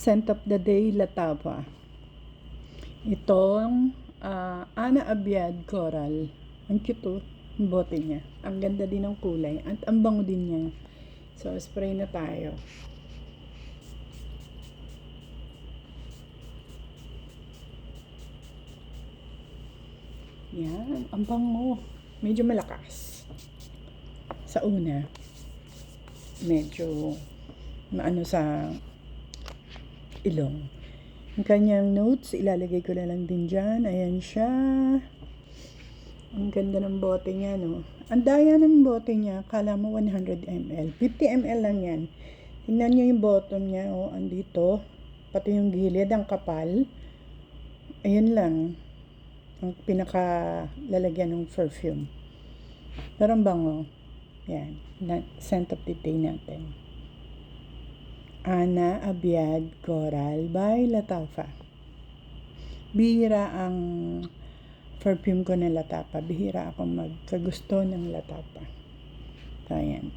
Scent of the Day Latava. Itong Ana Abiad Coral. Ang cute oh, ang bote niya. Ang ganda din ng kulay at ang bango din niya. So, spray na tayo. Yan, ang bango. Medyo malakas. Sa una, medyo maano sa ilong. Ang kanyang notes, ilalagay ko na lang din dyan. Ayan siya. Ang ganda ng bote niya, no? Ang daya ng bote niya, kala mo 100 ml. 50 ml lang yan. Tingnan nyo yung bottom niya, oh, andito. Pati yung gilid, ang kapal. Ayun lang. Ang pinaka-lalagyan ng perfume. Pero ang bango. Yan. Scent of the Day natin. Ana Abiad Coral by Latava. Bihira ang perfume ko na Latava. Bihira ako magkagusto ng Latava. So, ayan.